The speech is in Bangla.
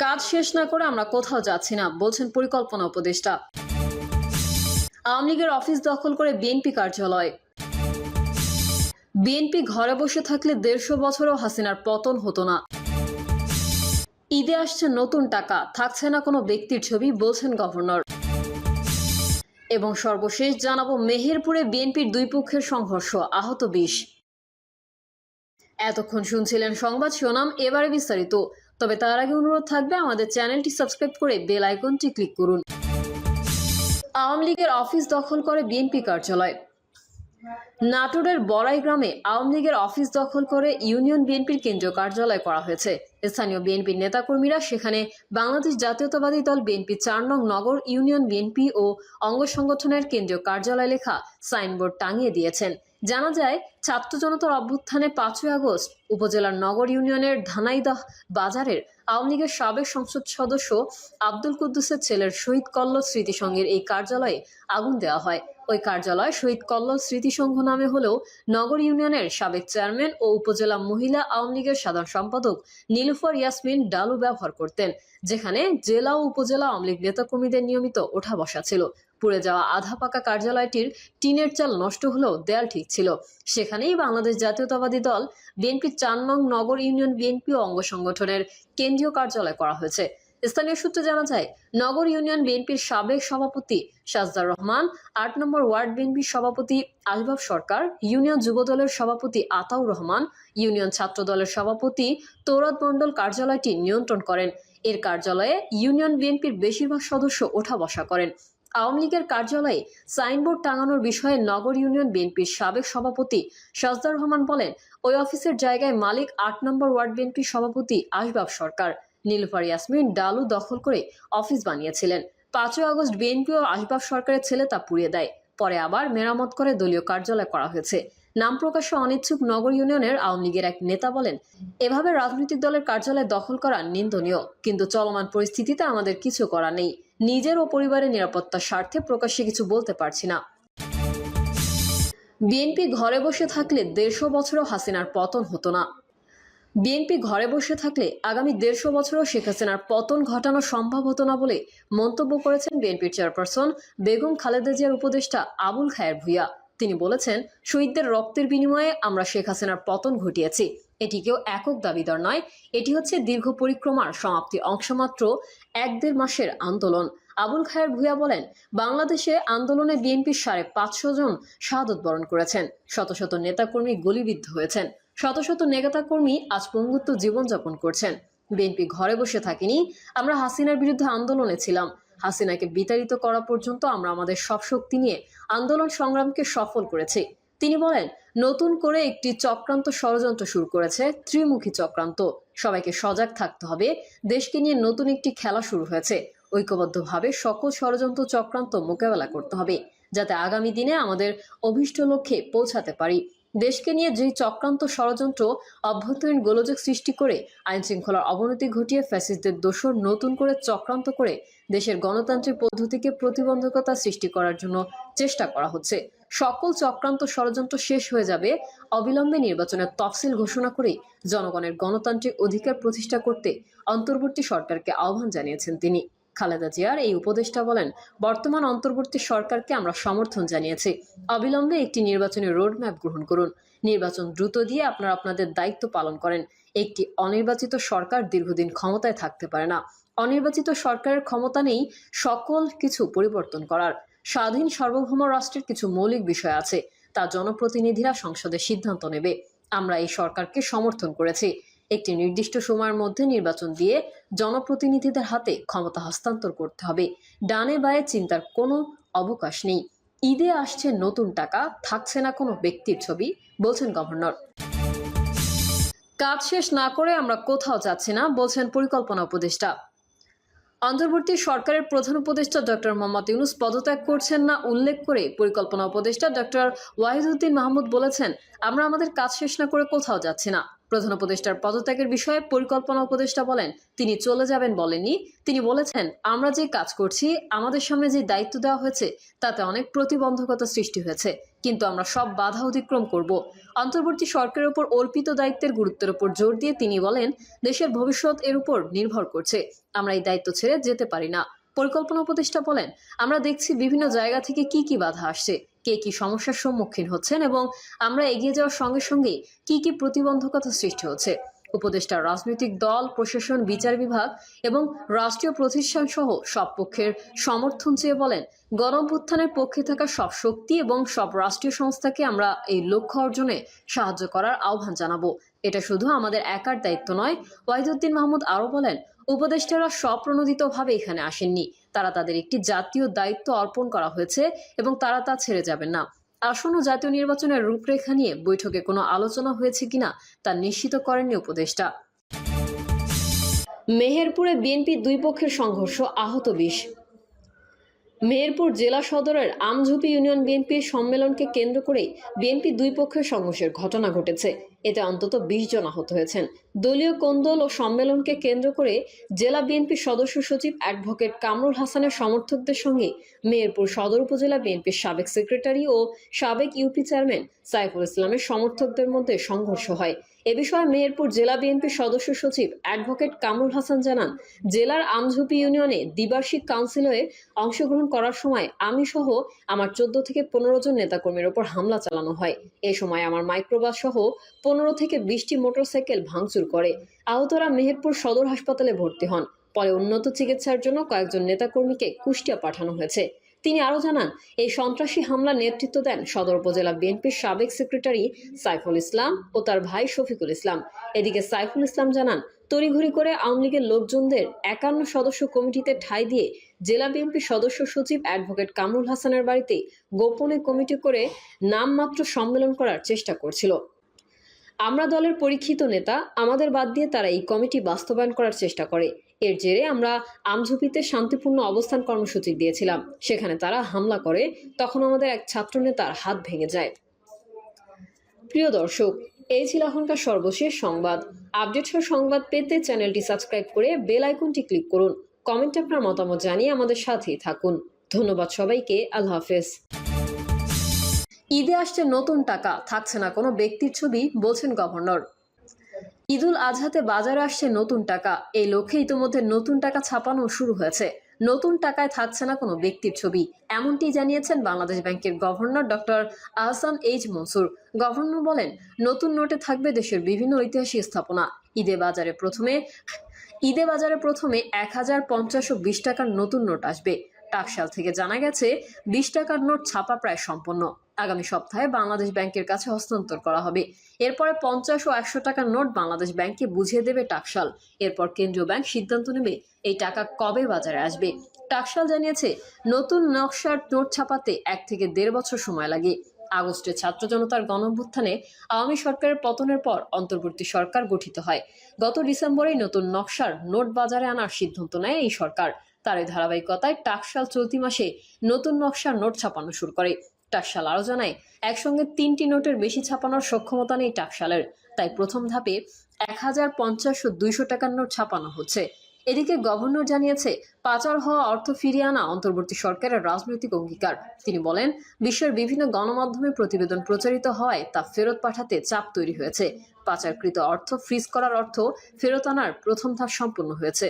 কাজ শেষ না করে আমরা কোথাও যাচ্ছি না, বলছেন পরিকল্পনা উপদেষ্টা। আওয়ামী লীগের অফিস দখল করে বিএনপি কার্যালয়। বিএনপি ঘরে বসে থাকলে 150 বছরেও হাসিনার পতন হতো না। ঈদে আসছে নতুন টাকা, থাকছে না কোনো ব্যক্তির ছবি, বলছেন গভর্নর। এবং সর্বশেষ জানাবো, মেহেরপুরে বিএনপির দুই পক্ষের সংঘর্ষ, আহত 20। এতক্ষণ শুনছিলেন সংবাদ শিরোনাম, এবারে বিস্তারিত। তবে তার আগে অনুরোধ থাকবে আমাদের চ্যানেলটি সাবস্ক্রাইব করে বেল আইকনটি ক্লিক করুন। আওয়ামী লীগের অফিস দখল করে বিএনপি কার্যালয়। নাটোরের বড়াই গ্রামে আওয়ামী লীগের অফিস দখল করে ইউনিয়ন বিএনপির কেন্দ্রীয় কার্যালয় করা হয়েছে। স্থানীয় বিএনপির নেতাকর্মীরা সেখানে বাংলাদেশ জাতীয়তাবাদী দল বিএনপি 4 নং নগর ইউনিয়ন বিএনপি ও অঙ্গ সংগঠনের কেন্দ্রীয় কার্যালয় লেখা সাইনবোর্ড টাঙিয়ে দিয়েছেন। জানা যায়, ছাত্র জনতার অভ্যুত্থানে 5ই আগস্ট উপজেলার নগর ইউনিয়নের ধানাইদাহ বাজারের আওয়ামী লীগের সাবেক সংসদ সদস্য আব্দুল কুদ্দুসের ছেলের শহীদ কল্লোল স্মৃতিসংঘের এই কার্যালয়ে আগুন দেওয়া হয়। ওই কার্যালয় শহীদ কল্লোল স্মৃতিসংঘ নামে হলেও নগর ইউনিয়নের সাবেক চেয়ারম্যান ও উপজেলা মহিলা আওয়ামী লীগের সাধারণ সম্পাদক নীলুফার ইয়াসমিন ডালু ব্যবহার করতেন, যেখানে জেলা ও উপজেলা আওয়ামী লীগ নেতাকর্মীদের নিয়মিত ওঠা বসা ছিল। পুড়ে যাওয়া আধা পাকা কার্যালয়টির টিনের চাল নষ্ট হলেও দেয়াল ঠিক ছিল। সেখানেই বাংলাদেশ জাতীয়তাবাদী দল বিএনপির 4 নং নগর ইউনিয়ন বিএনপি ও অঙ্গ সংগঠনের কেন্দ্রীয় কার্যালয় করা হয়েছে। স্থানীয় সূত্রে জানা যায়, নগর ইউনিয়ন বিএনপির সাবেক সভাপতি সাজদার রহমান, 8 নম্বর ওয়ার্ড বিএনপির সভাপতি আসবাব সরকার, ইউনিয়ন যুব দলের সভাপতি আতাউর রহমান, ইউনিয়ন ছাত্র দলের সভাপতি তৌরাদ মণ্ডল কার্যালয়টি নিয়ন্ত্রণ করেন। এর কার্যালয়ে ইউনিয়ন বিএনপির বেশিরভাগ সদস্য ওঠা বসা করেন। আওয়ামী লীগের কার্যালয়ে সাইনবোর্ড টাঙানোর বিষয়ে নগর ইউনিয়ন বিএনপির সাবেক সভাপতি সাজদার রহমান বলেন, ওই অফিসের জায়গায় মালিক 8 নম্বর ওয়ার্ড বিএনপির সভাপতি আসবাব সরকার। নীলুফার ইয়াসমিন ডালু দখল করে অফিস বানিয়েছিলেন। 5ই আগস্ট বিএনপি ও আসবাব সরকারের ছেলে তা পুড়িয়ে দেয়। পরে আবার মেরামত করে দলীয় কার্যালয় করা হয়েছে। নাম প্রকাশে অনিচ্ছুক নগর ইউনিয়নের আওয়ামী লীগের এক নেতা বলেন, এভাবে রাজনৈতিক দলের কার্যালয় দখল করা নিন্দনীয়, কিন্তু চলমান পরিস্থিতিতে আমাদের কিছু করা নেই। নিজের ও পরিবারের নিরাপত্তার স্বার্থে প্রকাশ্যে কিছু বলতে পারছি না। বিএনপি ঘরে বসে থাকলে 150 বছরও হাসিনার পতন হতো না। বিএনপি ঘরে বসে থাকলে আগামী 150 বছরও শেখ হাসিনার পতন ঘটানো সম্ভব হতো না বলে মন্তব্য করেছেন বিএনপির চেয়ারপারসন বেগম খালেদা জিয়ার উপদেষ্টা আবুল খায়ের ভূঁইয়া। তিনি বলেছেন, শহীদদের রক্তের বিনিময়ে আমরা শেখ হাসিনার পতন ঘটিয়েছি। এটি কেউ একক দাবিদার নয়, এটি হচ্ছে দীর্ঘ পরিক্রমার সমাপ্তি অংশমাত্র 1-1.5 মাসের আন্দোলন। আবুল খায়ের ভূঁইয়া বলেন, বাংলাদেশে আন্দোলনে বিএনপির 550 জন শাহাদত বরণ করেছেন, শত শত নেতাকর্মী গুলিবিদ্ধ হয়েছেন, শত শত নেতাকর্মী আজ পঙ্গুত্ব জীবনযাপন করছেন। বিএনপি ঘরে বসে থাকেনি, আমরা হাসিনার বিরুদ্ধে আন্দোলনে ছিলাম। হাসিনাকে বিতাড়িত করা পর্যন্ত আমরা আমাদের সব শক্তি নিয়ে আন্দোলন সংগ্রামকে সফল করেছি। তিনি বলেন, নতুন করে একটি চক্রান্ত ষড়যন্ত্র শুরু করেছে, ত্রিমুখী চক্রান্ত। সবাইকে সজাগ থাকতে হবে। দেশকে নিয়ে নতুন একটি খেলা শুরু হয়েছে। ঐক্যবদ্ধভাবে সকল ষড়যন্ত্র চক্রান্ত মোকাবেলা করতে হবে, যাতে আগামী দিনে আমাদের অভীষ্ট লক্ষ্যে পৌঁছাতে পারি। দেশকে নিয়ে যে চক্রান্ত ষড়যন্ত্র অভ্যন্তরীণ গোলযোগ সৃষ্টি করে আইন শৃঙ্খলার অবনতি ঘটিয়ে ফ্যাসিস্টদের দোসর নতুন করে চক্রান্ত করে দেশের গণতান্ত্রিক পদ্ধতিকে প্রতিবন্ধকতা সৃষ্টি করার জন্য চেষ্টা করা হচ্ছে। সকল চক্রান্ত ষড়যন্ত্র শেষ হয়ে যাবে অবিলম্বে নির্বাচনের তফসিল ঘোষণা করে জনগণের গণতান্ত্রিক অধিকার প্রতিষ্ঠা করতে অন্তর্বর্তী সরকারকে আহ্বান জানিয়েছেন তিনি। খালেদা জিয়ার এই উপদেষ্টা বলেন, বর্তমান অন্তর্বর্তী সরকারকে আমরা সমর্থন জানিয়েছি। অবিলম্বে একটি নির্বাচনী রোডম্যাপ গ্রহণ করুন। নির্বাচন দ্রুত দিয়ে আপনারা আপনাদের দায়িত্ব পালন করেন। একটি অনির্বাচিত সরকার দীর্ঘদিন ক্ষমতায় থাকতে পারে না। অনির্বাচিত সরকারের ক্ষমতা নেই সকল কিছু পরিবর্তন করার। স্বাধীন সার্বভৌম রাষ্ট্রের কিছু মৌলিক বিষয় আছে, তা জনপ্রতিনিধিরা সংসদে সিদ্ধান্ত নেবে। আমরা এই সরকারকে সমর্থন করেছি। একটি নির্দিষ্ট সময়ের মধ্যে নির্বাচন দিয়ে জনপ্রতিনিধিদের হাতে ক্ষমতা হস্তান্তর করতে হবে। ডানে বায়ে চিন্তার কোনো অবকাশ নেই। ঈদে আসছে নতুন টাকা, থাকছে না কোনো ব্যক্তির ছবি, বলছেন গভর্নর। কাজ শেষ না করে আমরা কোথাও যাচ্ছি না, বলছেন পরিকল্পনা উপদেষ্টা। অন্তর্বর্তী সরকারের প্রধান উপদেষ্টা ডক্টর মোহাম্মদ ইউনূস পদত্যাগ করছেন না উল্লেখ করে পরিকল্পনা উপদেষ্টা ডক্টর ওয়াহিদুদ্দিন মাহমুদ বলেছেন, আমরা আমাদের কাজ শেষ না করে কোথাও যাচ্ছি না। প্রধান উপদেষ্টার পদত্যাগের বিষয়ে পরিকল্পনা উপদেষ্টা বলেন, তিনি চলে যাবেন বলেননি। তিনি বলেছেন, আমরা যে কাজ করছি, আমাদের সামনে যে দায়িত্ব দেওয়া হয়েছে তাতে অনেক প্রতিবন্ধকতা সৃষ্টি হয়েছে, কিন্তু আমরা সব বাধা অতিক্রম করব। অন্তর্বর্তী সরকারের উপর অর্পিত দায়িত্বের গুরুত্বের উপর জোর দিয়ে তিনি বলেন, দেশের ভবিষ্যৎ এর উপর নির্ভর করছে, আমরা এই দায়িত্ব ছেড়ে যেতে পারি না। পরিকল্পনা উপদেষ্টা বলেন, আমরা দেখছি বিভিন্ন জায়গা থেকে কি কি বাধা আসছে, কে কি সমস্যার সম্মুখীন হচ্ছেন এবং আমরা এগিয়ে যাওয়ার সঙ্গে সঙ্গে কি কি প্রতিবন্ধকতা সৃষ্টি হচ্ছে। উপদেষ্টা রাজনৈতিক দল, প্রশাসন, বিচার বিভাগ এবং রাষ্ট্রীয় প্রতিষ্ঠান সহ সব পক্ষের সমর্থন চেয়ে বলেন, গণঅভ্যুত্থানের পক্ষে থাকা সব শক্তি এবং সব রাষ্ট্রীয় সংস্থাকে আমরা এই লক্ষ্য অর্জনে সাহায্য করার আহ্বান জানাবো। এটা শুধু আমাদের একার দায়িত্ব নয়। ওয়াহিদুদ্দিন মাহমুদ আরও বলেন, উপদেষ্টারা স্বপ্রণোদিতভাবে এখানে আসেননি, তারা তাদের একটি জাতীয় দায়িত্ব অর্পণ করা হয়েছে এবং তারা তা ছেড়ে যাবেন না। আসন্ন জাতীয় নির্বাচনের রূপরেখা নিয়ে বৈঠকে কোনো আলোচনা হয়েছে কিনা তা নিশ্চিত করেননি উপদেষ্টা। মেহেরপুরে বিএনপি দুই পক্ষের সংঘর্ষ, আহত 20। মেহেরপুর জেলা সদরের আমঝুপি ইউনিয়ন বিএনপির সম্মেলনকে কেন্দ্র করে বিএনপি দুই পক্ষের সংঘর্ষের ঘটনা ঘটেছে। এতে অন্তত 20 জন আহত হয়েছেন। দলীয় কোন্দল ও সম্মেলনকে কেন্দ্র করে জেলা বিএনপির সদস্য সচিব অ্যাডভোকেট কামরুল হাসানের সমর্থকদের সঙ্গে মেহেরপুর সদর উপজেলা বিএনপির সাবেক সেক্রেটারি ও সাবেক ইউপি চেয়ারম্যান সাইফুল ইসলামের সমর্থকদের মধ্যে সংঘর্ষ হয়। এ বিষয়ে মেহেরপুর জেলা বিএনপির সদস্য সচিব অ্যাডভোকেট কামরুল হাসান জানান, জেলার আমঝুপি ইউনিয়নে দ্বিবার্ষিক কাউন্সিলে অংশগ্রহণ করার সময় আমি সহ আমার 14 থেকে 15 জন নেতাকর্মীর ওপর হামলা চালানো হয়। এ সময় আমার মাইক্রোবাস সহ 15 থেকে 20টি মোটরসাইকেল ভাঙচুর করে। আহতরা মেহেরপুর সদর হাসপাতালে ভর্তি হন। পরে উন্নত চিকিৎসার জন্য কয়েকজন নেতাকর্মীকে কুষ্টিয়া পাঠানো হয়েছে। তিনি আরও জানান, এই সন্ত্রাসী হামলার নেতৃত্ব দেন সদর উপজেলা বিএনপির সাবেক সেক্রেটারি সাইফুল ইসলাম ও তার ভাই শফিকুল ইসলাম। এদিকে সাইফুল ইসলাম জানান, তড়িঘড়ি করে আওয়ামী লীগের লোকজনদের 51 সদস্য কমিটিতে ঠাঁই দিয়ে জেলা বিএনপির সদস্য সচিব অ্যাডভোকেট কামরুল হাসানের বাড়িতে গোপনে কমিটি করে নামমাত্র সম্মেলন করার চেষ্টা করছিল। আমরা দলের পরীক্ষিত নেতা, আমাদের বাদ দিয়ে তারা এই কমিটি বাস্তবায়ন করার চেষ্টা করে। এর জেরে আমরা আমঝুপিতে শান্তিপূর্ণ অবস্থান কর্মসূচি দিয়েছিলাম, সেখানে তারা হামলা করে। তখন আমাদের এক ছাত্রনেতার হাত ভেঙে যায়। প্রিয় দর্শক, এই ছিল এখনকার সর্বশেষ সংবাদ। আপডেট সহ সংবাদ পেতে চ্যানেলটি সাবস্ক্রাইব করে বেল আইকনটি ক্লিক করুন। কমেন্টে আপনার মতামত জানিয়ে আমাদের সাথেই থাকুন। ধন্যবাদ সবাইকে। আল্লাহ হাফেজ। ঈদে আসছে নতুন টাকা, থাকছে না কোনো ব্যক্তির ছবি, বলছেন গভর্নর। ঈদুল আজহাতে বাজারে আসছে নতুন টাকা। এই লক্ষ্যে ইতিমধ্যে নতুন টাকা ছাপানো শুরু হয়েছে। নতুন টাকায় থাকছে না কোনো ব্যক্তির ছবি, এমনটি জানিয়েছেন বাংলাদেশ ব্যাংকের governor doctor Ahsan H Mansur. Governor বলেন, নতুন নোটে থাকবে দেশের বিভিন্ন ঐতিহাসিক স্থাপনা। ঈদে বাজারে প্রথমে 1050 ও 20 টাকার নতুন নোট আসবে। টাকশাল থেকে জানা গেছে 20 টাকার নোট ছাপা প্রায় সম্পন্ন। আগামী সপ্তাহে বাংলাদেশ ব্যাংকের কাছে হস্তান্তর করা হবে। এরপরে 50 ও 100 টাকার নোট বাংলাদেশ ব্যাংককে বুঝিয়ে দেবে টাকশাল। এরপর কেন্দ্রীয় ব্যাংক সিদ্ধান্ত নেবে এই টাকা কবে বাজারে আসবে। টাকশাল জানিয়েছে, নতুন নকশার নোট ছাপাতে 1 থেকে 1.5 বছর সময় লাগে। আগস্টে ছাত্র জনতার গণঅভ্যুত্থানে আওয়ামী সরকারের পতনের পর অন্তর্বর্তী সরকার গঠিত হয়। গত ডিসেম্বরেই নতুন নকশার নোট বাজারে আনার সিদ্ধান্ত নেয় এই সরকার। তার ধারাবাহিকতায় টাকশাল চলতি মাসে নতুন নকশার নোট ছাপানো শুরু করে। টাকশাল আরও জানায়, একসঙ্গে 3টি নোটের বেশি ছাপানোর সক্ষমতা নেই টাকশালের, তাই প্রথম ধাপে 1050 ও 200 টাকার নোট ছাপানো হচ্ছে। এদিকে গভর্নর জানিয়েছে, পাচার হওয়া অর্থ ফিরিয়ে আনা অন্তর্বর্তী সরকারের রাজনৈতিক অঙ্গীকার। তিনি বলেন, বিশ্বের বিভিন্ন গণমাধ্যমে প্রতিবেদন প্রচারিত হওয়ায় তা ফেরত পাঠাতে চাপ তৈরি হয়েছে। পাচারকৃত অর্থ ফ্রিজ করার অর্থ ফেরত আনার প্রথম ধাপ সম্পন্ন হয়েছে।